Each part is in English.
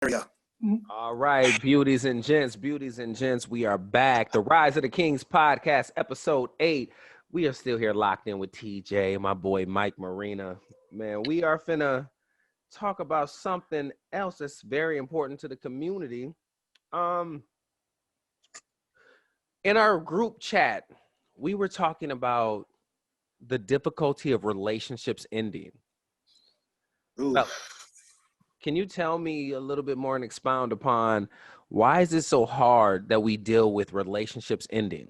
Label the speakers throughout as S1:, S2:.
S1: we go.
S2: All right, beauties and gents, we are back. The Rise of the Kings podcast, episode 8. We are still here locked in with TJ, my boy Mike Marina. Man, we are finna talk about something else that's very important to the community. In our group chat, we were talking about the difficulty of relationships ending. Well, can you tell me a little bit more and expound upon why is it so hard that we deal with relationships ending?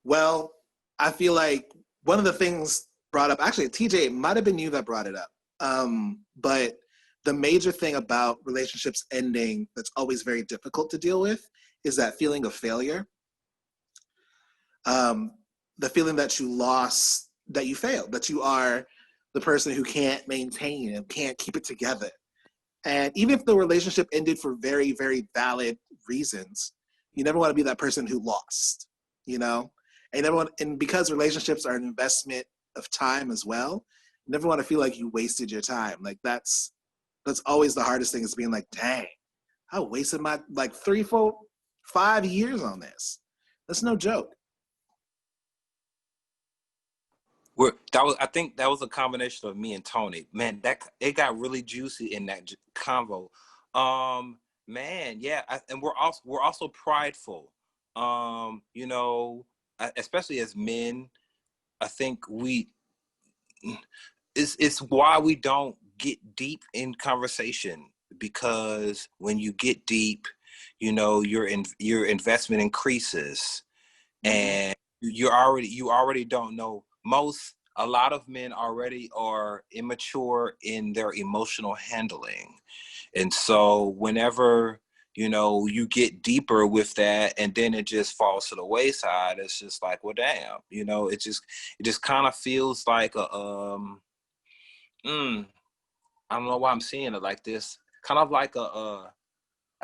S1: Well, I feel like one of the things brought up, actually, TJ, it might have been you that brought it up. But the major thing about relationships ending that's always very difficult to deal with is that feeling of failure. The feeling that you lost, that you failed, that you are the person who can't maintain and can't keep it together. And even if the relationship ended for very, very valid reasons, you never want to be that person who lost, you know? And because relationships are an investment of time as well, you never want to feel like you wasted your time. Like that's always the hardest thing, is being like, dang, I wasted my 3, 4, 5 years on this. That's no joke.
S3: I think that was a combination of me and Tony. Man, it got really juicy in that convo. Man, yeah, and we're also prideful. Especially as men, I think it's why we don't get deep in conversation, because when you get deep, your investment increases, and you already don't know. A lot of men already are immature in their emotional handling. And so whenever, you get deeper with that and then it just falls to the wayside, it's just like, well, damn, it just kind of feels like I don't know why I'm seeing it like this. Kind of like I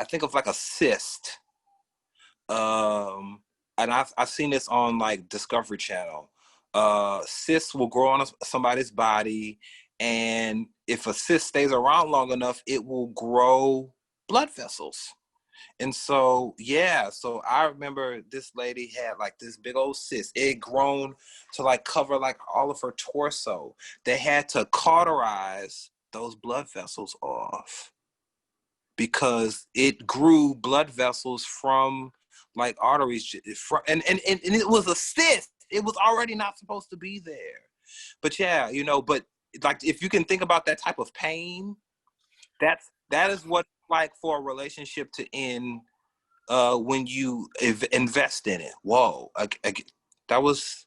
S3: think of like a cyst. And I've seen this on like Discovery Channel. Cysts will grow on somebody's body, and if a cyst stays around long enough, it will grow blood vessels. And so I remember this lady had like this big old cyst. It had grown to like cover like all of her torso. They had to cauterize those blood vessels off because it grew blood vessels from like arteries, and it was a cyst. It was already not supposed to be there. But yeah, but like if you can think about that type of pain, that is what it's like for a relationship to end when you invest in it. Whoa, that was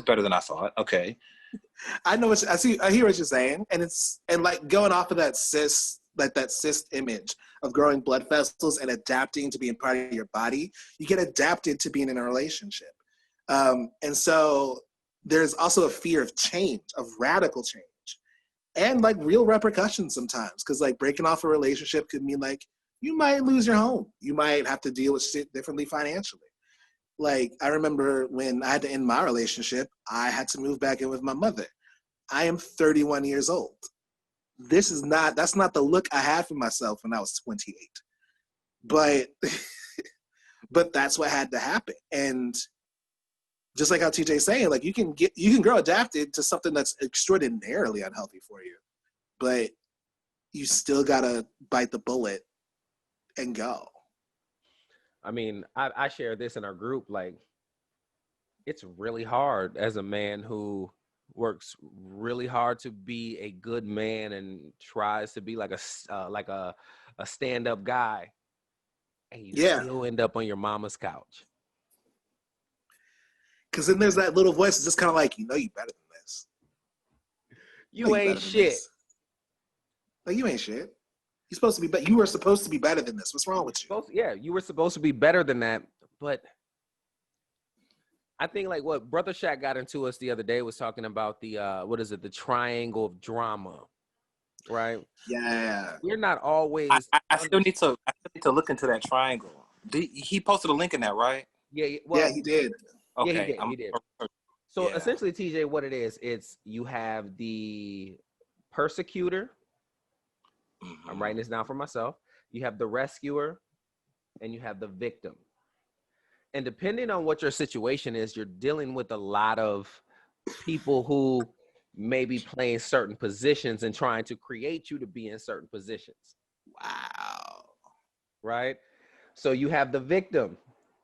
S3: better than I thought. Okay.
S1: I know what I hear what you're saying, and like going off of that cyst, like that cyst image of growing blood vessels and adapting to being part of your body, you get adapted to being in a relationship. And so there's also a fear of change, of radical change, and like real repercussions sometimes. Because like breaking off a relationship could mean like you might lose your home. You might have to deal with shit differently financially. Like I remember when I had to end my relationship, I had to move back in with my mother. I am 31 years old. That's not the look I had for myself when I was 28. But that's what had to happen. And just like how TJ's saying, like you can grow adapted to something that's extraordinarily unhealthy for you, but you still gotta bite the bullet and go.
S2: I mean, I share this in our group. Like, it's really hard as a man who works really hard to be a good man and tries to be like a stand-up guy, and you still end up on your mama's couch.
S1: Because then there's that little voice that's just kind of like, you better than this.
S2: You ain't shit.
S1: Like, you ain't shit. You're supposed to be, but you were supposed to be better than this. What's wrong with you?
S2: You were supposed to be better than that. But I think like what Brother Shaq got into us the other day was talking about the the triangle of drama, right?
S1: Yeah.
S2: We're not always.
S3: I still need to look into that triangle. He posted a link in that, right?
S1: Yeah. Well, yeah, he did.
S3: Okay,
S2: yeah, he did. So essentially, TJ, what it is, it's you have the persecutor I'm writing this down for myself. You have the rescuer and you have the victim. And depending on what your situation is, you're dealing with a lot of people who may be playing certain positions and trying to create you to be in certain positions.
S1: Wow.
S2: Right? So you have the victim.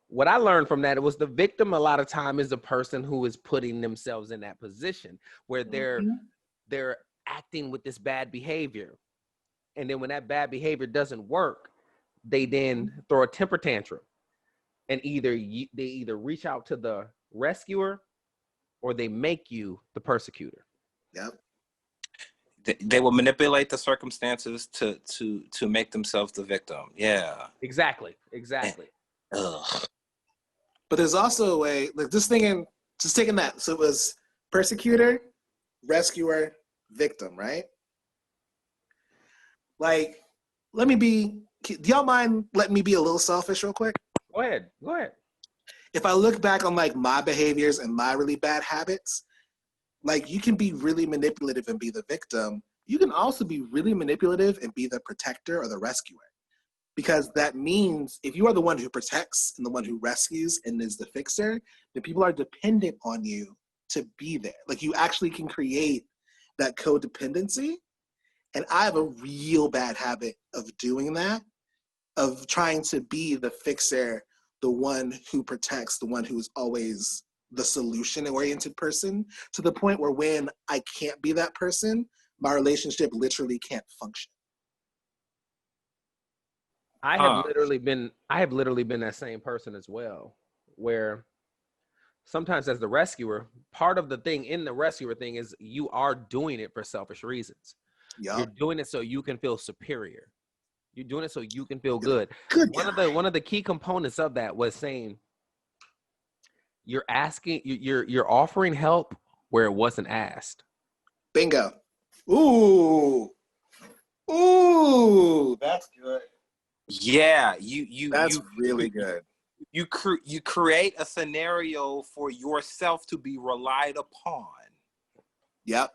S2: What I learned from that, it was the victim a lot of time is the person who is putting themselves in that position where they're acting with this bad behavior. And then when that bad behavior doesn't work, they then throw a temper tantrum. And they either reach out to the rescuer or they make you the persecutor.
S1: Yep.
S3: They will manipulate the circumstances to make themselves the victim. Yeah.
S2: Exactly.
S3: Ugh.
S1: But there's also a way, like just taking that. So it was persecutor, rescuer, victim, right? Like, do y'all mind letting me be a little selfish real quick?
S2: Go ahead.
S1: If I look back on like my behaviors and my really bad habits, like you can be really manipulative and be the victim. You can also be really manipulative and be the protector or the rescuer. Because that means if you are the one who protects and the one who rescues and is the fixer, then people are dependent on you to be there. Like you actually can create that codependency. And I have a real bad habit of doing that, of trying to be the fixer, the one who protects, the one who's always the solution-oriented person, to the point where when I can't be that person, my relationship literally can't function.
S2: I have literally been that same person as well, where sometimes as the rescuer, part of the thing in the rescuer thing is you are doing it for selfish reasons.
S1: Yep.
S2: You're doing it so you can feel superior. You're doing it so you can feel good. One of the key components of that was saying you're offering help where it wasn't asked.
S1: Bingo. Ooh, that's good.
S3: Yeah,
S1: that's really good.
S3: You create a scenario for yourself to be relied upon.
S1: Yep.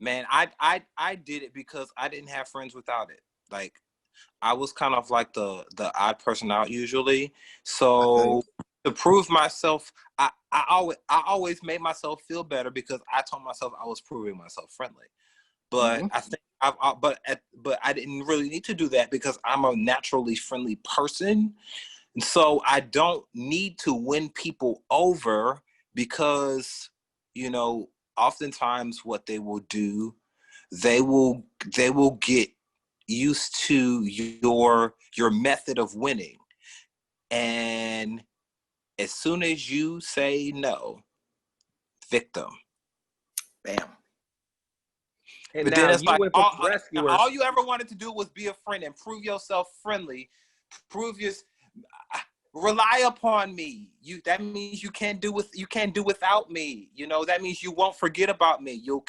S3: Man, I did it because I didn't have friends without it. Like I was kind of like the odd person out usually. So to prove myself, I always made myself feel better because I told myself I was proving myself friendly. But I think but I didn't really need to do that because I'm a naturally friendly person. And so I don't need to win people over because, you know, oftentimes what they will do, they will get used to your method of winning. And as soon as you say no, victim.
S1: Bam.
S2: And
S3: but
S2: now
S3: then it's like all you ever wanted to do was be a friend and prove yourself friendly, rely upon me. That means you can't do without me. You know, that means you won't forget about me. You'll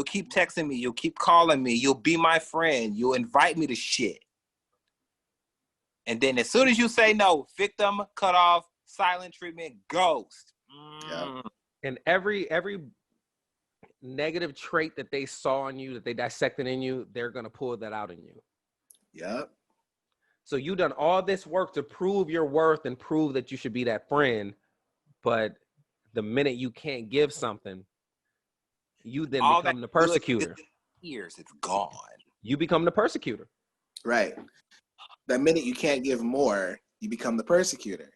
S3: keep texting me, you'll keep calling me, you'll be my friend, you'll invite me to shit. And then as soon as you say no, victim, cut off, silent treatment, ghost.
S1: Yeah.
S2: And every negative trait that they saw in you, that they dissected in you, they're gonna pull that out in you.
S1: Yep.
S2: So you done all this work to prove your worth and prove that you should be that friend, but the minute you can't give something, you then become the persecutor.
S3: Years, it's gone.
S2: You become the persecutor.
S1: Right. The minute you can't give more, you become the persecutor.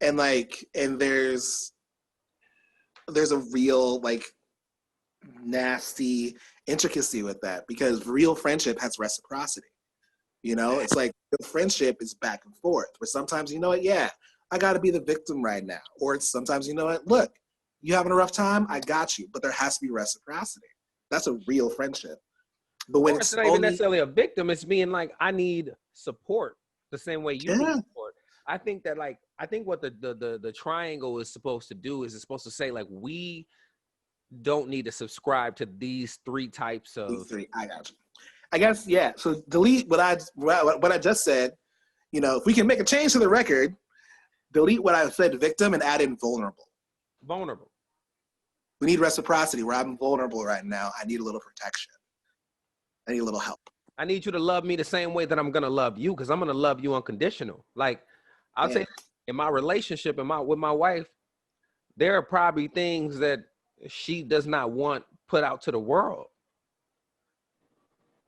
S1: And there's a real nasty intricacy with that, because real friendship has reciprocity. You know, it's like real friendship is back and forth, where sometimes, you know what, yeah, I got to be the victim right now. Or it's sometimes, you know what, look, you having a rough time, I got you. But there has to be reciprocity. That's a real friendship. But when it's
S2: not even necessarily a victim, it's being like, I need support the same way you need support. I think what the triangle is supposed to do is it's supposed to say, like, we don't need to subscribe to these three types of.
S1: These three, I got you. I guess, yeah. So delete what I just said. You know, if we can make a change to the record, delete what I said victim and add in vulnerable.
S2: Vulnerable.
S1: We need reciprocity where I'm vulnerable right now. I need a little protection. I need a little help.
S2: I need you to love me the same way that I'm gonna love you, because I'm gonna love you unconditional. Like, I'll say in my relationship with my wife, there are probably things that she does not want put out to the world.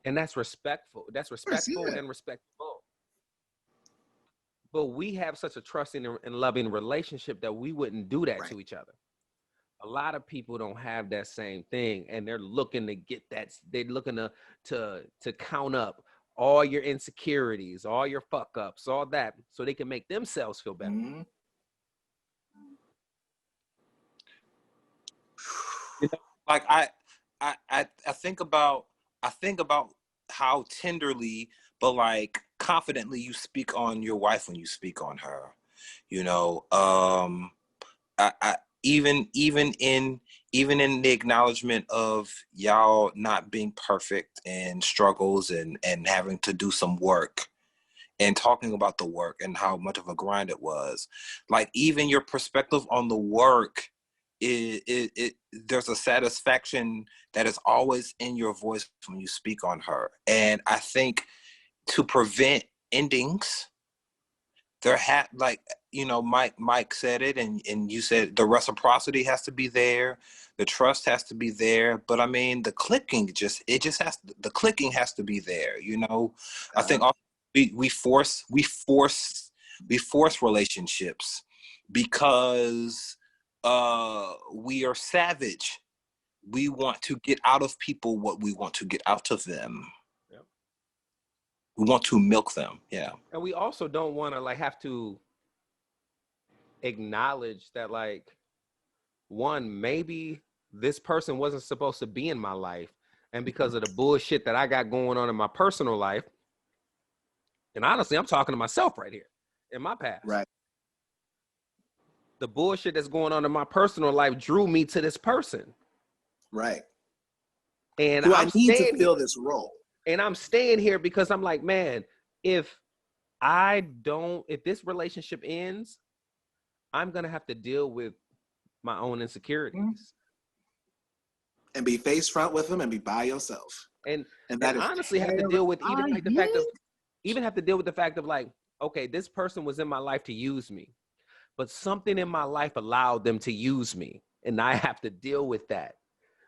S2: And that's respectful. That's respectful and respectful. But we have such a trusting and loving relationship that we wouldn't do that to each other. A lot of people don't have that same thing, and they're looking to get that. They're looking to count up all your insecurities, all your fuck ups, all that, so they can make themselves feel better.
S1: Mm-hmm.
S3: You know, like I think about how tenderly but like confidently you speak on your wife when you speak on her. You know, I even in the acknowledgement of y'all not being perfect and struggles and having to do some work and talking about the work and how much of a grind it was, like even your perspective on the work, there's a satisfaction that is always in your voice when you speak on her. And I think to prevent endings, there like, you know, Mike said it, and you said the reciprocity has to be there, the trust has to be there, but I mean the clicking the clicking has to be there, you know. I think also we force relationships because we are savage. We want to get out of people what we want to get out of them. Yep. We want to milk them. Yeah.
S2: And we also don't want to like have to acknowledge that, like, one, maybe this person wasn't supposed to be in my life, and because of the bullshit that I got going on in my personal life, and honestly, I'm talking to myself right here, in my past.
S1: Right.
S2: The bullshit that's going on in my personal life drew me to this person.
S1: Right.
S2: And
S1: I need to fill this role.
S2: And I'm staying here because I'm like, man, if this relationship ends, I'm going to have to deal with my own insecurities.
S1: And be face front with them and be by yourself.
S2: And honestly have to deal with even like the fact of like, okay, this person was in my life to use me, but something in my life allowed them to use me, and I have to deal with that.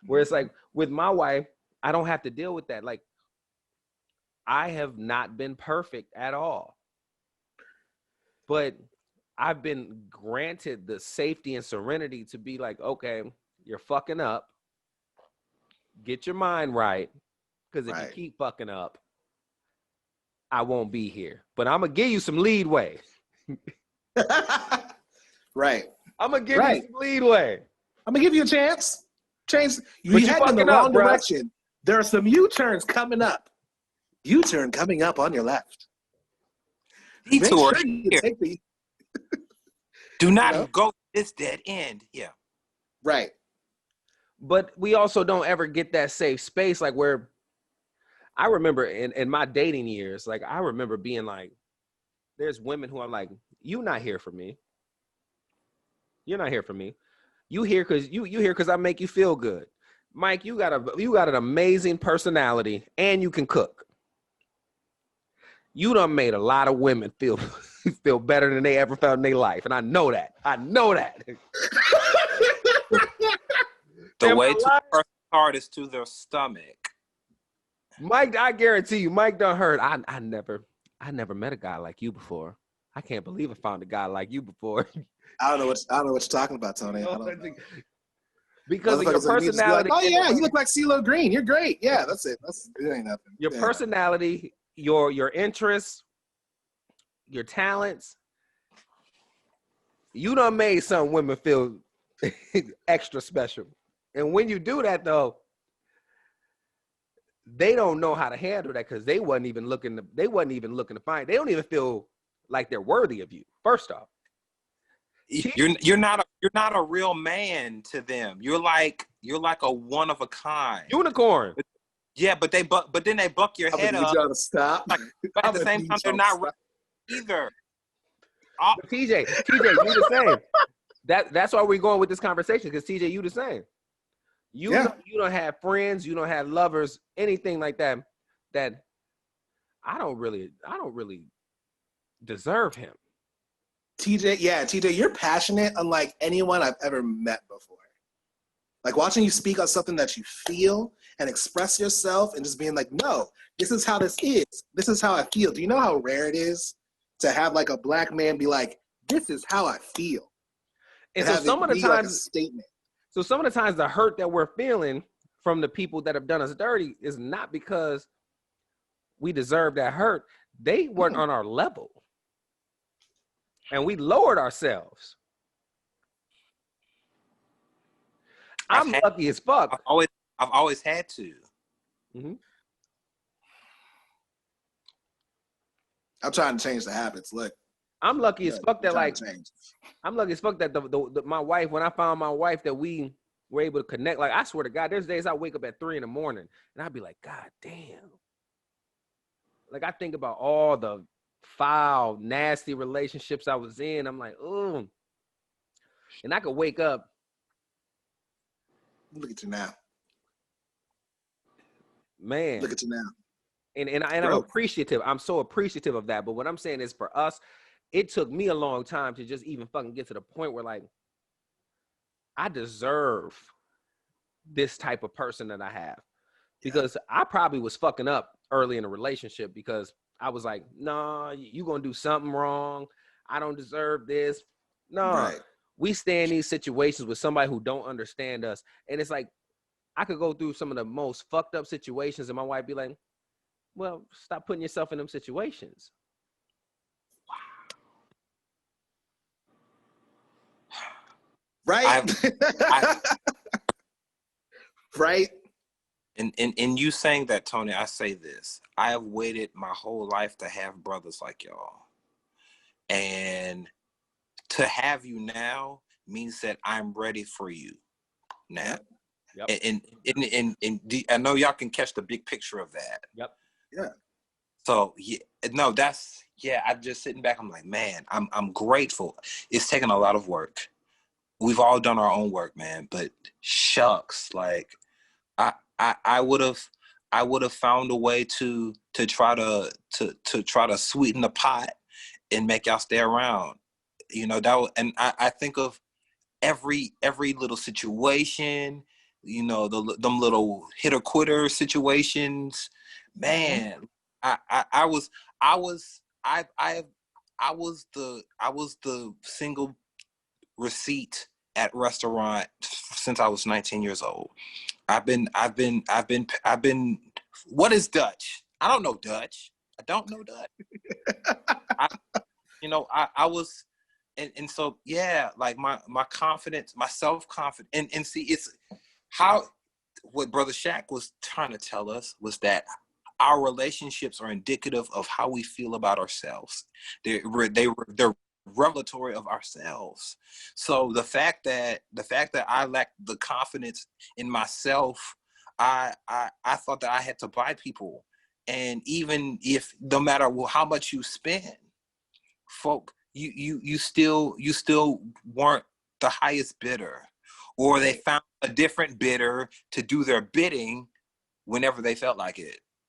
S2: Whereas like with my wife, I don't have to deal with that. Like, I have not been perfect at all, but I've been granted the safety and serenity to be like, okay, you're fucking up. Get your mind right. Because if you keep fucking up, I won't be here. But I'm going to give you some leadway.
S1: Right.
S2: I'm going to give you some leadway.
S1: I'm going to give you a chance. You heading in the wrong direction. There are some U-turns coming up. U-turn coming up on your left.
S3: Detour.
S1: Make sure you take the...
S3: Do not go this dead end. Yeah.
S1: Right.
S2: But we also don't ever get that safe space, like where I remember in my dating years, like I remember being like, there's women who are like, you not here for me. You're not here for me. You here because I make you feel good. Mike, you got an amazing personality and you can cook. You done made a lot of women feel better than they ever felt in their life. And I know that.
S3: The way to press hard is to their stomach.
S2: Mike, I guarantee you, Mike done heard. I never met a guy like you before. I can't believe I found a guy like you before.
S1: I don't know what you're talking about, Tony. I don't know.
S2: Because of your personality.
S1: Like, oh yeah, you look like CeeLo Green. You're great. Yeah, that's it. It ain't nothing.
S2: Your personality, your interests, your talents. You done made some women feel extra special. And when you do that, though, they don't know how to handle that because they wasn't even looking to find. They don't even feel like they're worthy of you. First off,
S3: you're not a real man to them. You're like a one of a kind
S2: unicorn.
S3: Yeah, but then they buck your head up.
S1: You to stop.
S3: Like, but at the same time, they're not real either.
S2: But TJ, you the same. That's why we're going with this conversation, because TJ, you the same. You don't have friends, you don't have lovers, anything like that I don't really deserve him.
S1: TJ, you're passionate unlike anyone I've ever met before. Like watching you speak on something that you feel and express yourself and just being like, no, this is how this is. This is how I feel. Do you know how rare it is to have like a black man be like, this is how I feel?
S2: And so some of the times,
S1: like a statement.
S2: So some of the times the hurt that we're feeling from the people that have done us dirty is not because we deserve that hurt. They weren't on our level. And we lowered ourselves. I'm lucky as fuck.
S3: I've always had to.
S2: Mm-hmm.
S1: I'm trying to change the habits. Look,
S2: I'm lucky as fuck that I'm lucky as fuck that my wife, when I found my wife, that we were able to connect. Like, I swear to God, there's days I wake up at 3 a.m. and I'd be like, God damn. Like, I think about all the foul, nasty relationships I was in. I'm like, ooh. And I could wake up.
S1: Look at you now.
S2: Man.
S1: Look at you now.
S2: And I'm appreciative. I'm so appreciative of that. But what I'm saying is, for us, it took me a long time to just even fucking get to the point where, like, I deserve this type of person that I have. Because I probably was fucking up early in a relationship because I was like, nah, you gonna do something wrong. I don't deserve this. No, right. We stay in these situations with somebody who don't understand us. And it's like, I could go through some of the most fucked up situations and my wife be like, well, stop putting yourself in them situations.
S1: Right? Right?
S3: In you saying that, Tony, I say this. I have waited my whole life to have brothers like y'all. And to have you now means that I'm ready for you now. Yep. And I know y'all can catch the big picture of that.
S2: Yep.
S1: Yeah.
S3: So I'm just sitting back. I'm like, man, I'm grateful. It's taken a lot of work. We've all done our own work, man. But shucks, like I would have found a way to try to sweeten the pot and make y'all stay around. You know, and I think of every little situation, you know, them little hit or quitter situations. Man, I was the single receipt at restaurant since I was 19 years old. I've been. What is Dutch? I don't know Dutch. I don't know Dutch. I was, and so yeah, like my confidence, my self-confidence, and see, it's how what Brother Shaq was trying to tell us was that our relationships are indicative of how we feel about ourselves. They're revelatory of ourselves. So the fact that I lacked the confidence in myself, I thought that I had to buy people, and even if no matter how much you spend, folk, you still weren't the highest bidder, or they found a different bidder to do their bidding whenever they felt like it.